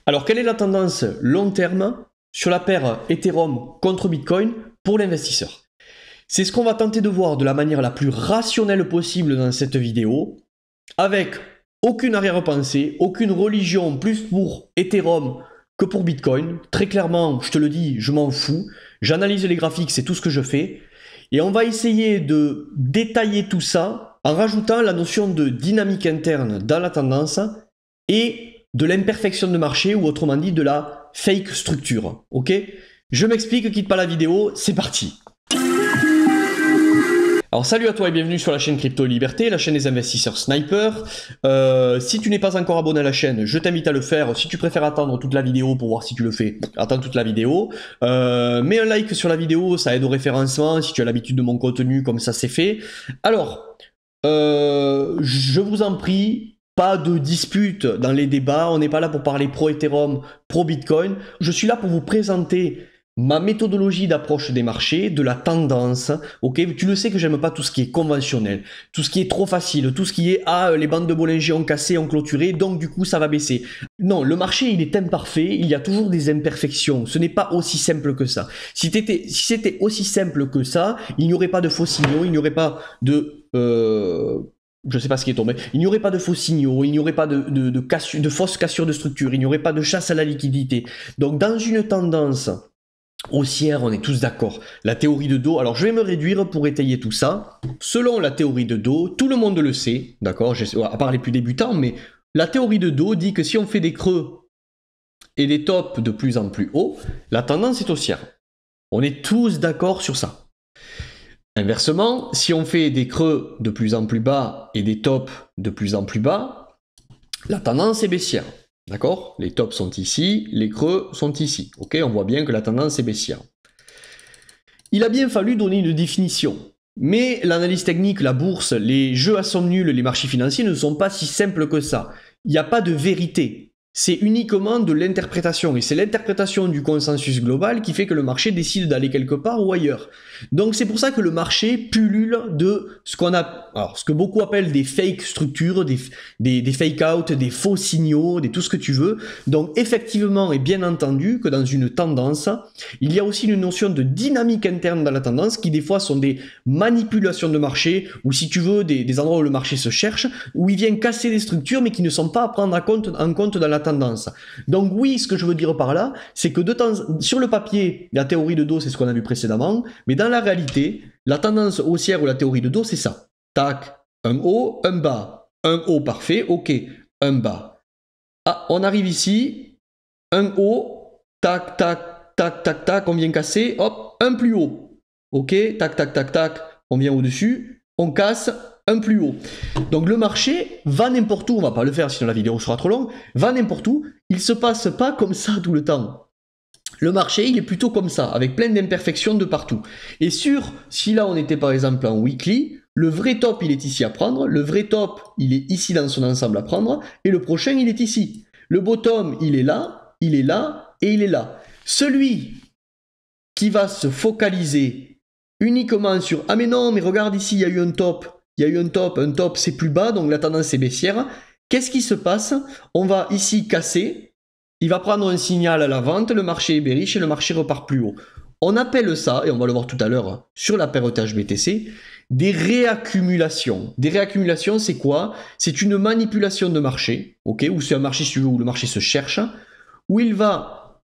Alors, quelle est la tendance long terme sur la paire Ethereum contre Bitcoin pour l'investisseur? C'est ce qu'on va tenter de voir de la manière la plus rationnelle possible dans cette vidéo, avec aucune arrière-pensée, aucune religion plus pour Ethereum que pour Bitcoin. Très clairement, je te le dis, je m'en fous. J'analyse les graphiques, c'est tout ce que je fais. Et on va essayer de détailler tout ça en rajoutant la notion de dynamique interne dans la tendance et de l'imperfection de marché, ou autrement dit de la fake structure. Ok? Je m'explique, quitte pas la vidéo, c'est parti. Alors salut à toi et bienvenue sur la chaîne Crypto Liberté, la chaîne des investisseurs sniper. Si tu n'es pas encore abonné à la chaîne, je t'invite à le faire. Si tu préfères attendre toute la vidéo pour voir si tu le fais, attends toute la vidéo. Mets un like sur la vidéo, ça aide au référencement si tu as l'habitude de mon contenu comme ça c'est fait. Alors, je vous en prie, pas de dispute dans les débats, on n'est pas là pour parler pro-Ethereum, pro-Bitcoin. Je suis là pour vous présenter ma méthodologie d'approche des marchés, de la tendance, ok? Tu le sais que j'aime pas tout ce qui est conventionnel, tout ce qui est trop facile, tout ce qui est les bandes de Bollinger ont cassé, ont clôturé, donc du coup ça va baisser. Non, le marché il est imparfait, il y a toujours des imperfections, ce n'est pas aussi simple que ça. Si c'était aussi simple que ça, il n'y aurait pas de faux signaux, il n'y aurait pas de... je sais pas ce qui est tombé. Il n'y aurait pas de faux signaux, il n'y aurait pas de fausses cassures de structure, il n'y aurait pas de chasse à la liquidité. Donc dans une tendance haussière, on est tous d'accord. La théorie de dos, alors je vais me réduire pour étayer tout ça. Selon la théorie de dos, tout le monde le sait, d'accord, à part les plus débutants, mais la théorie de dos dit que si on fait des creux et des tops de plus en plus hauts, la tendance est haussière. On est tous d'accord sur ça. Inversement, si on fait des creux de plus en plus bas et des tops de plus en plus bas, la tendance est baissière. D'accord? Les tops sont ici, les creux sont ici. Ok? On voit bien que la tendance est baissière. Il a bien fallu donner une définition. Mais l'analyse technique, la bourse, les jeux à somme nulle, les marchés financiers ne sont pas si simples que ça. Il n'y a pas de vérité. C'est uniquement de l'interprétation. Et c'est l'interprétation du consensus global qui fait que le marché décide d'aller quelque part ou ailleurs. Donc c'est pour ça que le marché pullule de ce que beaucoup appellent des fake structures, des fake out, des faux signaux, tout ce que tu veux. Donc effectivement et bien entendu que dans une tendance, il y a aussi une notion de dynamique interne dans la tendance qui des fois sont des manipulations de marché, ou si tu veux des endroits où le marché se cherche, où il vient casser des structures mais qui ne sont pas à prendre en compte dans la tendance. Donc oui, ce que je veux dire par là, c'est que sur le papier, la théorie de dos, c'est ce qu'on a vu précédemment, mais dans la réalité, la tendance haussière ou la théorie de dos, c'est ça. Tac, un haut, un bas. Un haut parfait, ok, un bas. Ah, on arrive ici, un haut, tac, tac, tac, tac, tac, on vient casser, hop, un plus haut. Ok, tac, tac, tac, tac, on vient au-dessus, on casse, un plus haut. Donc le marché va n'importe où, on va pas le faire sinon la vidéo sera trop longue, va n'importe où, il se passe pas comme ça tout le temps. Le marché, il est plutôt comme ça, avec plein d'imperfections de partout. Et si là on était par exemple en weekly, le vrai top il est ici à prendre, le vrai top il est ici dans son ensemble à prendre, et le prochain il est ici. Le bottom il est là, et il est là. Celui qui va se focaliser uniquement sur « Ah mais non, mais regarde ici, il y a eu un top », un top c'est plus bas, donc la tendance est baissière. Qu'est-ce qui se passe? On va ici casser, il va prendre un signal à la vente, le marché est bearish et le marché repart plus haut. On appelle ça, et on va le voir tout à l'heure sur la paire ETH-BTC, des réaccumulations. Des réaccumulations, c'est quoi? C'est une manipulation de marché, ok, ou c'est un marché où le marché se cherche, où il va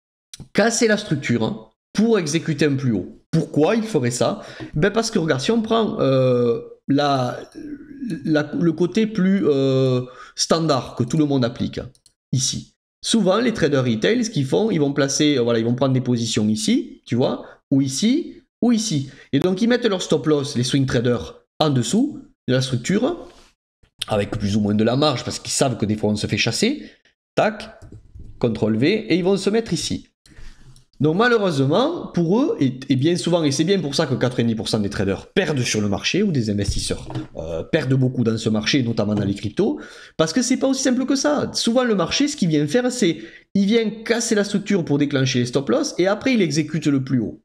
casser la structure pour exécuter un plus haut. Pourquoi il ferait ça? Ben parce que regarde, si on prend le côté plus standard que tout le monde applique ici. Souvent, les traders retail, ce qu'ils font, ils vont placer, voilà, ils vont prendre des positions ici, tu vois, ou ici, ou ici. Et donc, ils mettent leur stop loss, les swing traders, en dessous de la structure, avec plus ou moins de la marge, parce qu'ils savent que des fois, on se fait chasser. Tac, CTRL V, et ils vont se mettre ici. Donc malheureusement, pour eux, et bien souvent, et c'est bien pour ça que 90% des traders perdent sur le marché, ou des investisseurs perdent beaucoup dans ce marché, notamment dans les cryptos, parce que c'est pas aussi simple que ça. Souvent le marché, ce qu'il vient faire, c'est il vient casser la structure pour déclencher les stop loss, et après il exécute le plus haut.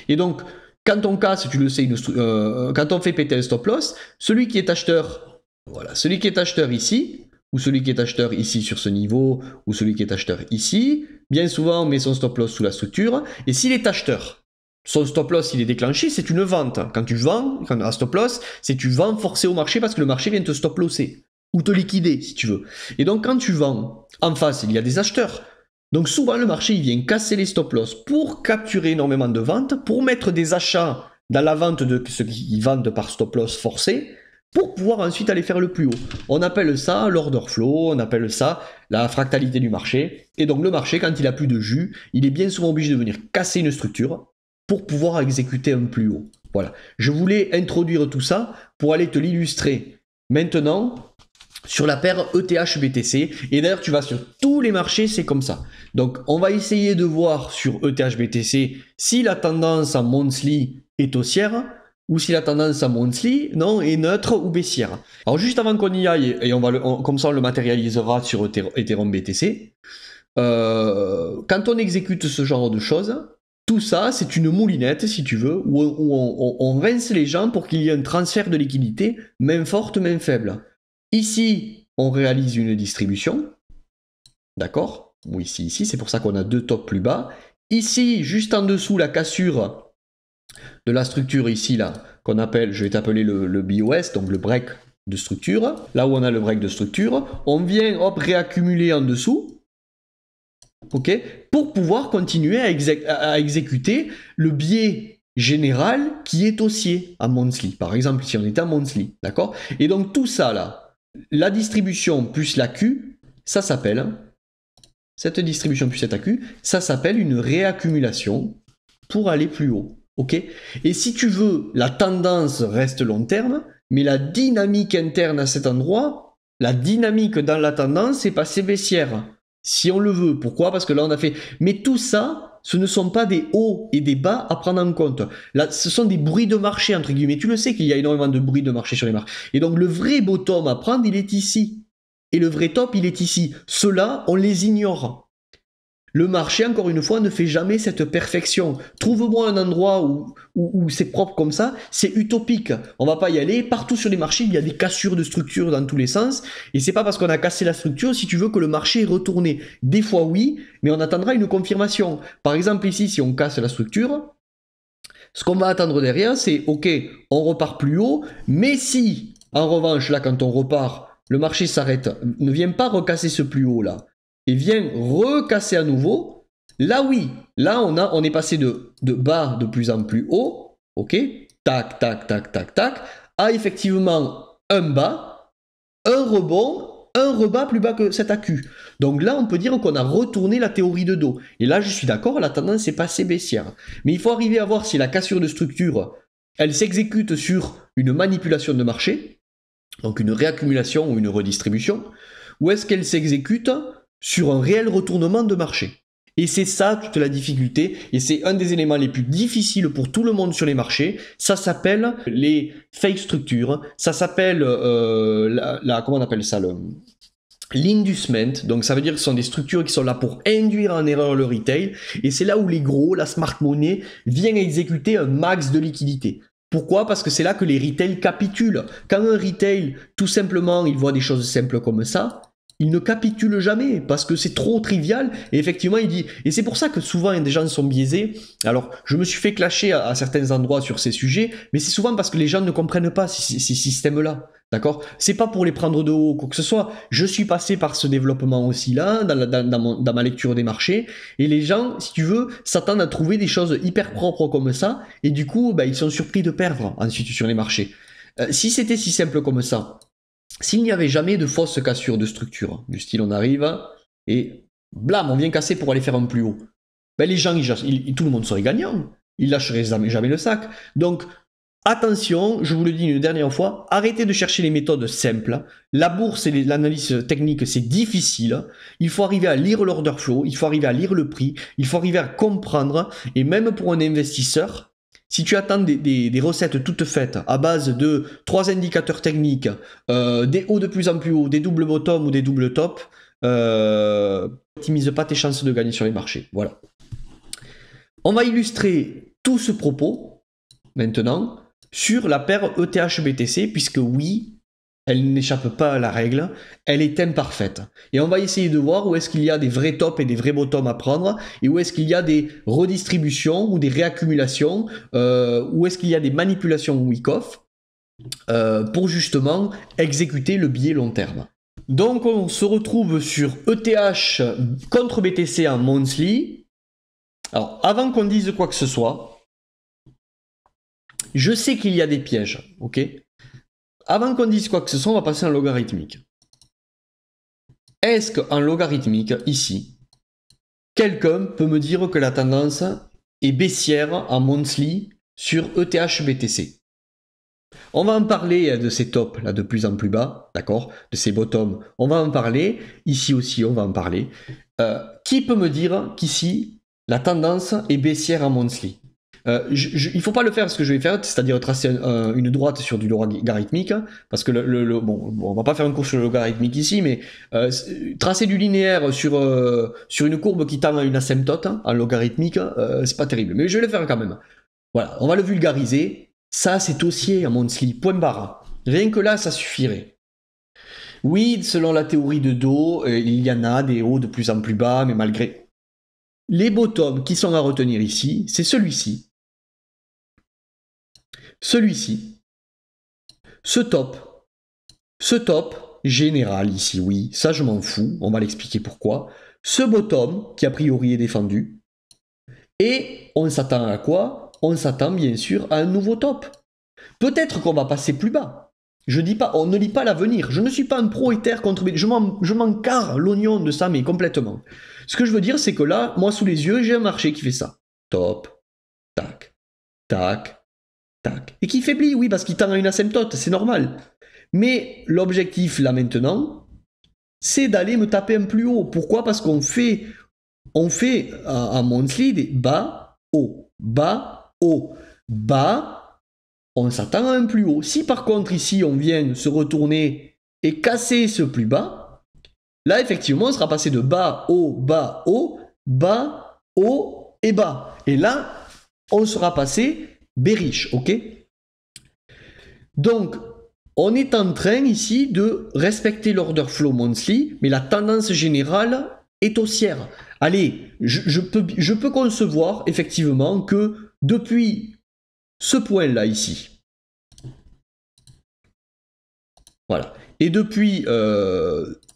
Et donc, quand on casse, tu le sais, quand on fait péter un stop loss, celui qui est acheteur, voilà, celui qui est acheteur ici, ou celui qui est acheteur ici sur ce niveau, ou celui qui est acheteur ici. Bien souvent, on met son stop loss sous la structure. Et s'il est acheteur, son stop loss, il est déclenché, c'est une vente. Quand tu vends, quand un stop loss, c'est tu vends forcé au marché parce que le marché vient te stop losser, ou te liquider, si tu veux. Et donc, quand tu vends, en face, il y a des acheteurs. Donc souvent, le marché, il vient casser les stop loss pour capturer énormément de ventes, pour mettre des achats dans la vente de ceux qui vendent par stop loss forcé, pour pouvoir ensuite aller faire le plus haut. On appelle ça l'order flow, on appelle ça la fractalité du marché. Et donc le marché, quand il a plus de jus, il est bien souvent obligé de venir casser une structure pour pouvoir exécuter un plus haut. Voilà. Je voulais introduire tout ça pour aller te l'illustrer maintenant sur la paire ETH-BTC. Et d'ailleurs, tu vas sur tous les marchés, c'est comme ça. Donc, on va essayer de voir sur ETH-BTC si la tendance en monthly est haussière ou si la tendance en monthly est neutre ou baissière. Alors, juste avant qu'on y aille, et comme ça on le matérialisera sur Ethereum BTC, quand on exécute ce genre de choses, tout ça, c'est une moulinette, si tu veux, où on rince les gens pour qu'il y ait un transfert de liquidité, main forte, main faible. Ici, on réalise une distribution, d'accord? Ou ici, c'est pour ça qu'on a deux tops plus bas. Ici, juste en dessous, la cassure de la structure ici, là, qu'on appelle, je vais t'appeler le BOS, donc le break de structure. Là où on a le break de structure, on vient, hop, réaccumuler en dessous, ok, pour pouvoir continuer à exécuter le biais général qui est haussier à monthly. Par exemple, si on était à monthly, d'accord? Et donc tout ça, là, la distribution plus la Q, ça s'appelle, cette distribution plus cette AQ, ça s'appelle une réaccumulation pour aller plus haut. Ok? Et si tu veux, la tendance reste long terme, mais la dynamique interne à cet endroit, la dynamique dans la tendance est passée baissière. Si on le veut. Pourquoi? Parce que là, on a fait... Mais tout ça, ce ne sont pas des hauts et des bas à prendre en compte. Là, ce sont des bruits de marché, entre guillemets. Tu le sais qu'il y a énormément de bruits de marché sur les marchés. Et donc, le vrai bottom à prendre, il est ici. Et le vrai top, il est ici. Ceux-là, on les ignore. Le marché, encore une fois, ne fait jamais cette perfection. Trouve-moi un endroit où c'est propre comme ça, c'est utopique. On va pas y aller. Partout sur les marchés, il y a des cassures de structure dans tous les sens. Et c'est pas parce qu'on a cassé la structure, si tu veux, que le marché est retourné. Des fois, oui, mais on attendra une confirmation. Par exemple, ici, si on casse la structure, ce qu'on va attendre derrière, c'est, ok, on repart plus haut, mais si, en revanche, là, quand on repart, le marché s'arrête, ne vient pas recasser ce plus haut, là, et vient recasser à nouveau, là oui, là on est passé de bas de plus en plus haut, ok, tac, tac, tac, tac, tac, à effectivement un bas, un rebond, un rebat plus bas que cet AQ. Donc là, on peut dire qu'on a retourné la théorie de dos. Et là, je suis d'accord, la tendance est passée baissière. Mais il faut arriver à voir si la cassure de structure, elle s'exécute sur une manipulation de marché, donc une réaccumulation ou une redistribution, ou est-ce qu'elle s'exécute sur un réel retournement de marché. Et c'est ça toute la difficulté, et c'est un des éléments les plus difficiles pour tout le monde sur les marchés. Ça s'appelle les fake structures, ça s'appelle comment on appelle ça, l'inducement. Donc ça veut dire que ce sont des structures qui sont là pour induire en erreur le retail, et c'est là où les gros, la smart money, vient exécuter un max de liquidité. Pourquoi? Parce que c'est là que les retails capitulent. Quand un retail, tout simplement, il voit des choses simples comme ça, il ne capitule jamais parce que c'est trop trivial, et effectivement il dit, et c'est pour ça que souvent des gens sont biaisés. Alors je me suis fait clasher à certains endroits sur ces sujets, mais c'est souvent parce que les gens ne comprennent pas ces systèmes là, d'accord? C'est pas pour les prendre de haut quoi que ce soit, je suis passé par ce développement aussi là dans ma lecture des marchés, et les gens, si tu veux, s'attendent à trouver des choses hyper propres comme ça, et du coup ils sont surpris de perdre ensuite sur les marchés. Si c'était si simple comme ça, s'il n'y avait jamais de fausse cassure de structure, du style on arrive et blam, on vient casser pour aller faire un plus haut, les gens, tout le monde serait gagnant, ils lâcheraient jamais le sac. Donc attention, je vous le dis une dernière fois, arrêtez de chercher les méthodes simples. La bourse et l'analyse technique, c'est difficile. Il faut arriver à lire l'order flow, il faut arriver à lire le prix, il faut arriver à comprendre, et même pour un investisseur, si tu attends des recettes toutes faites à base de 3 indicateurs techniques, des hauts de plus en plus hauts, des doubles bottom ou des doubles top, n'optimise pas tes chances de gagner sur les marchés. Voilà. On va illustrer tout ce propos maintenant sur la paire ETH-BTC, puisque oui, elle n'échappe pas à la règle, elle est imparfaite. Et on va essayer de voir où est-ce qu'il y a des vrais tops et des vrais bottoms à prendre, et où est-ce qu'il y a des redistributions ou des réaccumulations, où est-ce qu'il y a des manipulations week-off, pour justement exécuter le biais long terme. Donc on se retrouve sur ETH contre BTC en monthly. Alors avant qu'on dise quoi que ce soit, je sais qu'il y a des pièges, ok? Avant qu'on dise quoi que ce soit, on va passer en logarithmique. Est-ce qu'en logarithmique, ici, quelqu'un peut me dire que la tendance est baissière en monthly sur ETH BTC? On va en parler de ces tops là de plus en plus bas, d'accord? De ces bottoms, on va en parler. Ici aussi, on va en parler. Qui peut me dire qu'ici, la tendance est baissière en monthly? Il ne faut pas le faire ce que je vais faire, c'est-à-dire tracer une droite sur du logarithmique, parce que bon, on va pas faire un cours sur le logarithmique ici, mais tracer du linéaire sur une courbe qui tend à une asymptote en logarithmique, c'est pas terrible, mais je vais le faire quand même. Voilà, on va le vulgariser. Ça, c'est haussier à monthly, point barre. Rien que là, ça suffirait. Oui, selon la théorie de Do, il y en a des hauts de plus en plus bas, mais malgré... Les bottoms qui sont à retenir ici, c'est celui-ci. Celui-ci. Ce top général ici, oui, ça je m'en fous, on va l'expliquer pourquoi. Ce bottom, qui a priori est défendu. Et on s'attend à quoi? On s'attend bien sûr à un nouveau top. Peut-être qu'on va passer plus bas. Je dis pas, on ne lit pas l'avenir. Je ne suis pas un pro-Ether contre... Je m'en carre l'oignon de ça, mais complètement. Ce que je veux dire, c'est que là, moi sous les yeux, j'ai un marché qui fait ça. Top, tac, tac, tac. Et qui faiblit, oui, parce qu'il tend à une asymptote, c'est normal. Mais l'objectif, là maintenant, c'est d'aller me taper un plus haut. Pourquoi? Parce qu'on fait à monthly des bas, haut, bas, haut, bas, on s'attend à un plus haut. Si par contre ici on vient se retourner et casser ce plus bas, là effectivement on sera passé de bas, haut, bas, haut, bas, haut et bas. Et là on sera passé bearish, ok? Donc on est en train ici de respecter l'order flow monthly, mais la tendance générale est haussière. Allez, je peux concevoir effectivement que depuis ce point-là ici, voilà, et depuis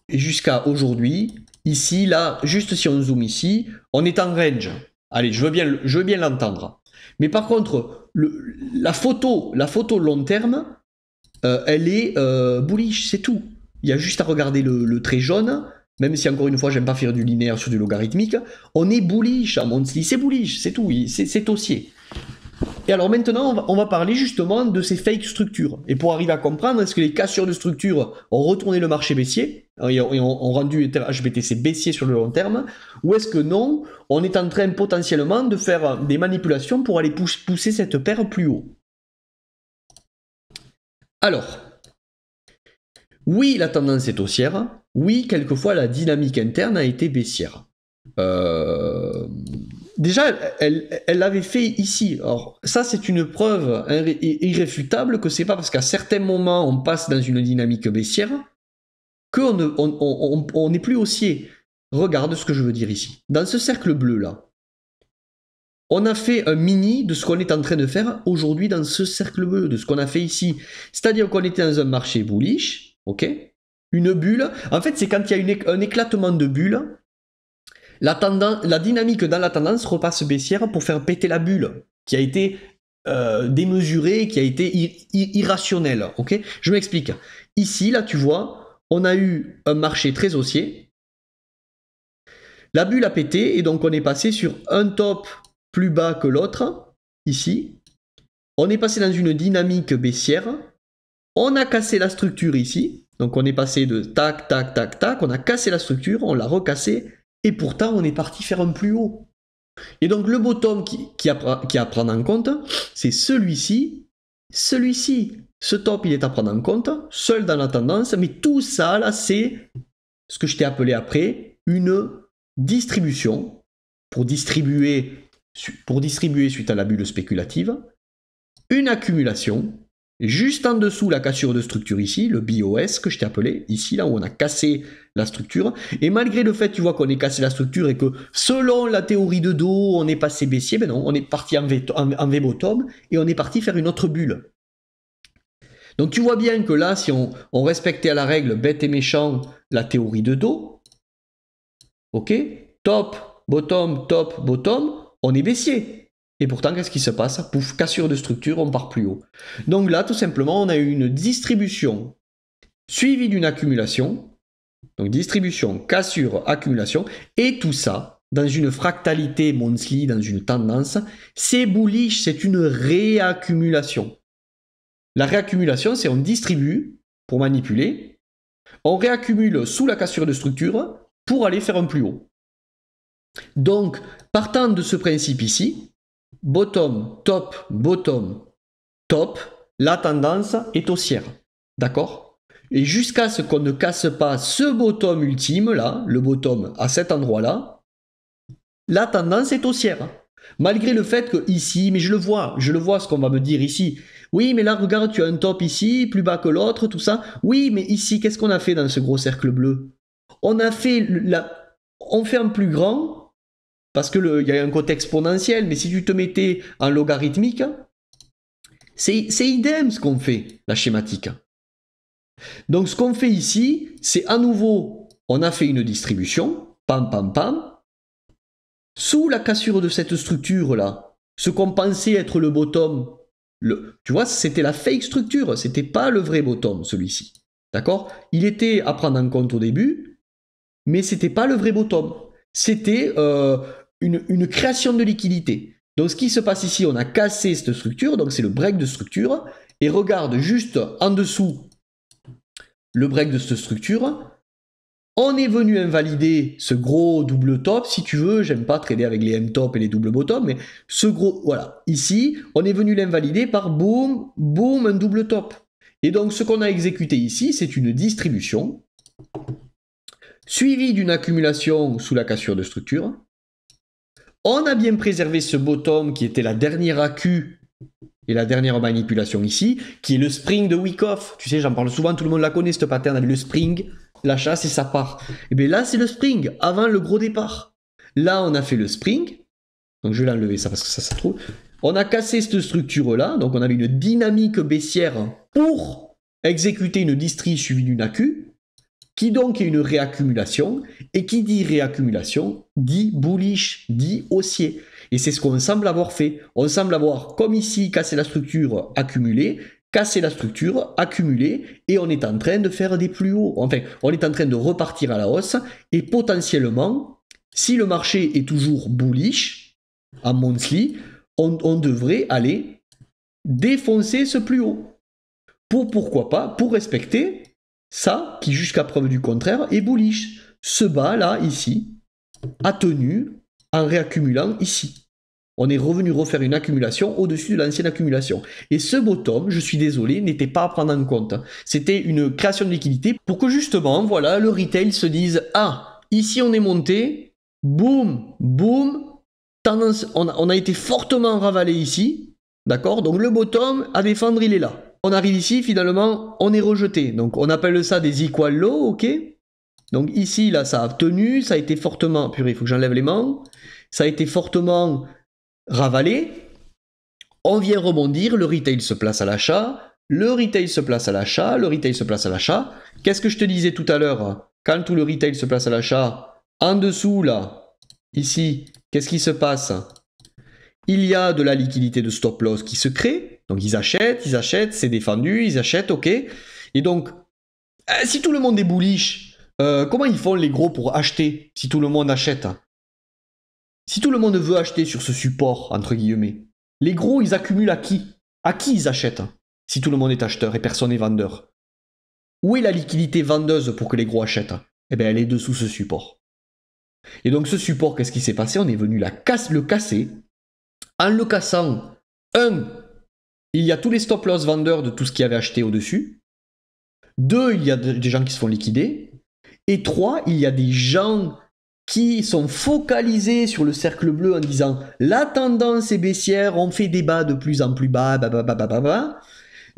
jusqu'à aujourd'hui, ici, là, juste si on zoome ici, on est en range. Allez, je veux bien l'entendre. Mais par contre, la photo long terme, elle est bullish, c'est tout. Il y a juste à regarder le trait jaune, même si encore une fois, j'aime pas faire du linéaire sur du logarithmique. On est bullish à monthly, c'est bullish, c'est tout, c'est haussier. Et alors maintenant, on va parler justement de ces fake structures. Et pour arriver à comprendre, est-ce que les cassures de structure ont retourné le marché baissier et ont rendu HBTC baissier sur le long terme, ou est-ce que non, on est en train potentiellement de faire des manipulations pour aller pousser cette paire plus haut? Alors, oui, la tendance est haussière. Oui, quelquefois, la dynamique interne a été baissière. Déjà, elle l'avait fait ici. Alors, ça, c'est une preuve irréfutable que c'est pas parce qu'à certains moments, on passe dans une dynamique baissière qu'on n'est plus haussier. Regarde ce que je veux dire ici. Dans ce cercle bleu-là, on a fait un mini de ce qu'on est en train de faire aujourd'hui dans ce cercle bleu, de ce qu'on a fait ici. C'est-à-dire qu'on était dans un marché bullish, ok? Une bulle. En fait, c'est quand il y a un éclatement de bulle, la dynamique dans la tendance repasse baissière pour faire péter la bulle, qui a été démesurée, qui a été irrationnelle, ok? Je m'explique. Ici, là, tu vois, on a eu un marché très haussier. La bulle a pété, et donc on est passé sur un top plus bas que l'autre, ici. On est passé dans une dynamique baissière. On a cassé la structure ici. Donc on est passé de tac, tac, tac, tac. On a cassé la structure, on l'a recassé. Et pourtant, on est parti faire un plus haut. Et donc le bottom qui a à prendre en compte, c'est celui-ci. Celui-ci. Ce top, il est à prendre en compte, seul dans la tendance. Mais tout ça, là, c'est ce que je t'ai appelé après une distribution pour distribuer suite à la bulle spéculative, une accumulation juste en dessous la cassure de structure ici, le BOS que je t'ai appelé, ici, là où on a cassé la structure. Et malgré le fait, tu vois, qu'on ait cassé la structure et que selon la théorie de dos, on est passé baissier, ben non, on est parti en V-bottom et on est parti faire une autre bulle. Donc tu vois bien que là, si on respectait à la règle bête et méchant la théorie de dos, ok, top, bottom, on est baissier. Et pourtant, qu'est-ce qui se passe? Pouf, cassure de structure, on part plus haut. Donc là, tout simplement, on a eu une distribution suivie d'une accumulation. Donc distribution, cassure, accumulation. Et tout ça, dans une fractalité monthly, dans une tendance, c'est bullish, c'est une réaccumulation. La réaccumulation, c'est on distribue pour manipuler, on réaccumule sous la cassure de structure pour aller faire un plus haut. Donc, partant de ce principe ici, bottom, top, la tendance est haussière. D'accord? Et jusqu'à ce qu'on ne casse pas ce bottom ultime là, le bottom à cet endroit-là, la tendance est haussière. Malgré le fait que ici, mais je le vois ce qu'on va me dire ici. Oui, mais là, regarde, tu as un top ici, plus bas que l'autre, tout ça. Oui, mais ici, qu'est-ce qu'on a fait dans ce gros cercle bleu? On a fait on fait un plus grand, parce que il y a un côté exponentiel, mais si tu te mettais en logarithmique, c'est idem ce qu'on fait, la schématique. Donc, ce qu'on fait ici, c'est à nouveau, on a fait une distribution, pam, pam, pam, sous la cassure de cette structure-là, ce qu'on pensait être le bottom, tu vois, c'était la fake structure, c'était pas le vrai bottom, celui-ci. D'accord? Il était à prendre en compte au début, mais c'était pas le vrai bottom. C'était une création de liquidité. Donc ce qui se passe ici, on a cassé cette structure, donc c'est le break de structure, et regarde juste en dessous le break de cette structure, on est venu invalider ce gros double top, si tu veux, j'aime pas trader avec les M-top et les double bottom, mais ce gros, voilà, ici, on est venu l'invalider par boum, boum, un double top. Et donc ce qu'on a exécuté ici, c'est une distribution, suivie d'une accumulation sous la cassure de structure. On a bien préservé ce bottom qui était la dernière accu et la dernière manipulation ici, qui est le spring de Wyckoff. Tu sais, j'en parle souvent, tout le monde la connaît, cette pattern avec le spring, la chasse et ça part. Et bien là, c'est le spring, avant le gros départ. Là, on a fait le spring. Donc je vais l'enlever ça parce que ça se trouve. On a cassé cette structure-là, donc on avait une dynamique baissière pour exécuter une distri suivie d'une accu, qui donc est une réaccumulation, et qui dit réaccumulation, dit bullish, dit haussier. Et c'est ce qu'on semble avoir fait. On semble avoir, comme ici, cassé la structure, accumulé, casser la structure, accumuler, et on est en train de faire des plus hauts. Enfin, on est en train de repartir à la hausse, et potentiellement, si le marché est toujours bullish, en monthly, on devrait aller défoncer ce plus haut. Pourquoi pas? Pour respecter ça, qui jusqu'à preuve du contraire est bullish. Ce bas là, ici, a tenu en réaccumulant ici. On est revenu refaire une accumulation au-dessus de l'ancienne accumulation. Et ce bottom, je suis désolé, n'était pas à prendre en compte. C'était une création de liquidité pour que justement, voilà, le retail se dise « Ah, ici on est monté, boum, boum, tendance, on a été fortement ravalé ici, d'accord? Donc le bottom à défendre, il est là. On arrive ici, finalement, on est rejeté. Donc on appelle ça des equal low, ok? Donc ici, là, ça a tenu, ça a été fortement... Purée, il faut que j'enlève les mains. Ça a été fortement ravalé. On vient rebondir, le retail se place à l'achat, le retail se place à l'achat, le retail se place à l'achat. Qu'est-ce que je te disais tout à l'heure? Quand tout le retail se place à l'achat, en dessous, là, ici, qu'est-ce qui se passe? Il y a de la liquidité de stop loss qui se crée. Donc ils achètent, c'est défendu, ils achètent, ok. Et donc, si tout le monde est bullish, comment ils font les gros pour acheter si tout le monde achète? Si tout le monde veut acheter sur ce support, entre guillemets, les gros, ils accumulent à qui? À qui ils achètent? Si tout le monde est acheteur et personne n'est vendeur. Où est la liquidité vendeuse pour que les gros achètent? Eh bien, elle est dessous ce support. Et donc ce support, qu'est-ce qui s'est passé? On est venu le casser. En le cassant, il y a tous les stop loss vendeurs de tout ce qui avait acheté au-dessus. 2, il y a des gens qui se font liquider. Et 3, il y a des gens qui sont focalisés sur le cercle bleu en disant la tendance est baissière, on fait des bas de plus en plus bas,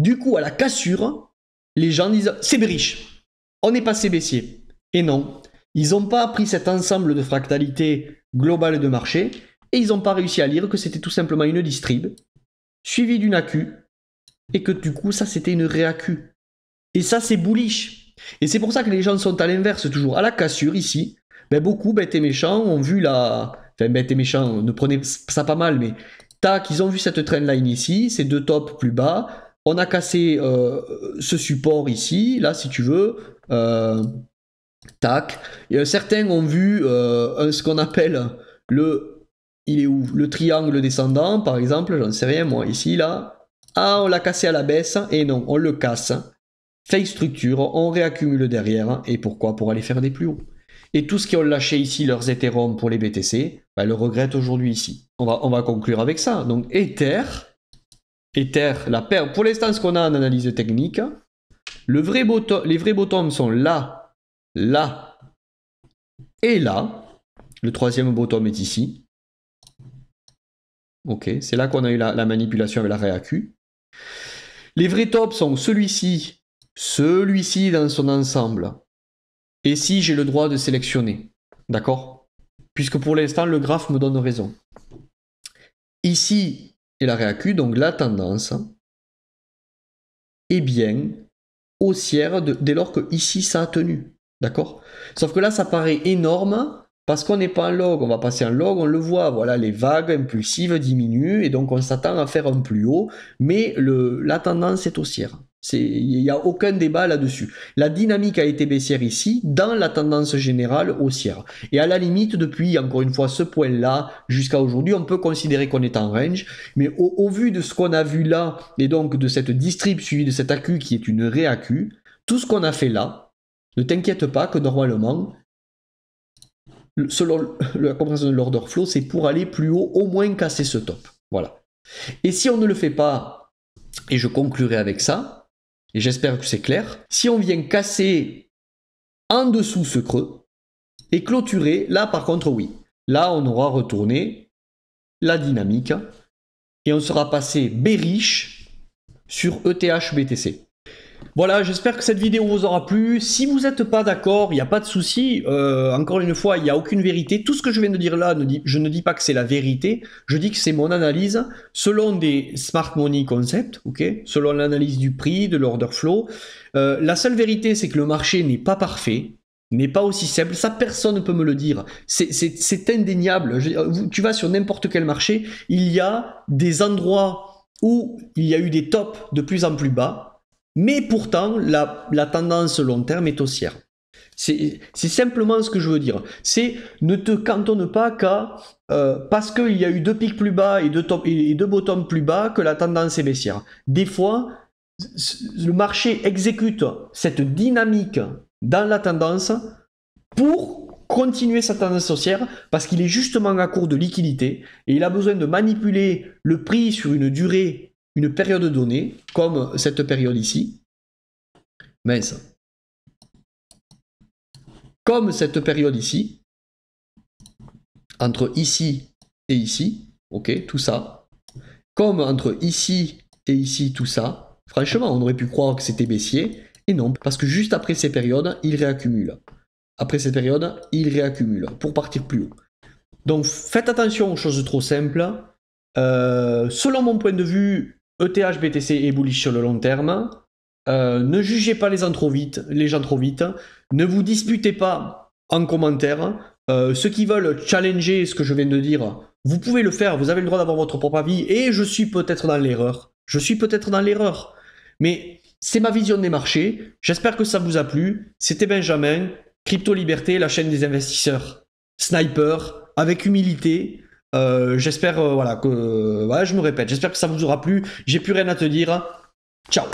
Du coup, à la cassure, les gens disent c'est bearish, on est passé baissier. Et non, ils n'ont pas pris cet ensemble de fractalité globale de marché et ils n'ont pas réussi à lire que c'était tout simplement une distrib suivie d'une AQ et que du coup, ça c'était une réAQ. Et ça, c'est bullish. Et c'est pour ça que les gens sont à l'inverse toujours. À la cassure, ici, ben beaucoup, bêtes et méchants, ont vu la... Enfin, bêtes et méchants, ne prenez ça pas mal, mais tac, ils ont vu cette trendline ici, ces deux tops plus bas. On a cassé ce support ici, là, si tu veux. Tac. Et, certains ont vu ce qu'on appelle le... Il est où? Le triangle descendant, par exemple, j'en sais rien, moi, ici, là. Ah, on l'a cassé à la baisse, et non, on le casse. Fake structure, on réaccumule derrière, et pourquoi? Pour aller faire des plus hauts. Et tout ce qui ont lâché ici leurs Ethereum pour les BTC, bah, le regrettent aujourd'hui ici. On va conclure avec ça. Donc Ether, la paire, pour l'instant ce qu'on a en analyse technique, les vrais bottoms sont là, là et là. Le troisième bottom est ici. Ok, c'est là qu'on a eu la manipulation avec la réAQ. Les vrais tops sont celui-ci dans son ensemble. Et si j'ai le droit de sélectionner, d'accord? Puisque pour l'instant, le graphe me donne raison. Ici est la réAQ, donc la tendance est bien haussière dès lors que ici ça a tenu, d'accord? Sauf que là, ça paraît énorme parce qu'on n'est pas en log. On va passer en log, on le voit, voilà, les vagues impulsives diminuent et donc on s'attend à faire un plus haut, mais la tendance est haussière. Il n'y a aucun débat là-dessus. La dynamique a été baissière ici, dans la tendance générale haussière. Et à la limite, depuis, encore une fois, ce point-là, jusqu'à aujourd'hui, on peut considérer qu'on est en range, mais au vu de ce qu'on a vu là, et donc de cette distrib suivie de cette AQ qui est une réAQ, tout ce qu'on a fait là, ne t'inquiète pas que normalement, selon la compréhension de l'order flow, c'est pour aller plus haut, au moins casser ce top. Voilà. Et si on ne le fait pas, et je conclurai avec ça, et j'espère que c'est clair, si on vient casser en dessous ce creux et clôturer, là par contre oui, là on aura retourné la dynamique et on sera passé bearish sur ETH BTC. Voilà, j'espère que cette vidéo vous aura plu. Si vous n'êtes pas d'accord, il n'y a pas de souci. Encore une fois, il n'y a aucune vérité. Tout ce que je viens de dire là, je ne dis pas que c'est la vérité. Je dis que c'est mon analyse selon des smart money concepts, okay, selon l'analyse du prix, de l'order flow. La seule vérité, c'est que le marché n'est pas parfait, n'est pas aussi simple. Ça, personne ne peut me le dire. C'est indéniable. Tu vas sur n'importe quel marché, il y a des endroits où il y a eu des tops de plus en plus bas. Mais pourtant, la tendance long terme est haussière. C'est simplement ce que je veux dire. C'est ne te cantonne pas qu'à parce qu'il y a eu deux pics plus bas et deux bottoms plus bas que la tendance est baissière. Des fois, le marché exécute cette dynamique dans la tendance pour continuer sa tendance haussière parce qu'il est justement à court de liquidité et il a besoin de manipuler le prix sur une durée, une période donnée, comme cette période ici. Mince. Comme cette période ici, entre ici et ici, ok, tout ça. Comme entre ici et ici, tout ça. Franchement, on aurait pu croire que c'était baissier, et non, parce que juste après ces périodes, il réaccumule. Après cette période, il réaccumule pour partir plus haut. Donc faites attention aux choses trop simples. Selon mon point de vue, ETH BTC est bullish sur le long terme. Ne jugez pas les gens trop vite. Ne vous disputez pas en commentaire. Ceux qui veulent challenger ce que je viens de dire, vous pouvez le faire. Vous avez le droit d'avoir votre propre avis. Et je suis peut-être dans l'erreur. Mais c'est ma vision des marchés. J'espère que ça vous a plu. C'était Benjamin. Crypto Liberté, la chaîne des investisseurs sniper, avec humilité. J'espère que voilà, je me répète, j'espère que ça vous aura plu. J'ai plus rien à te dire. Ciao.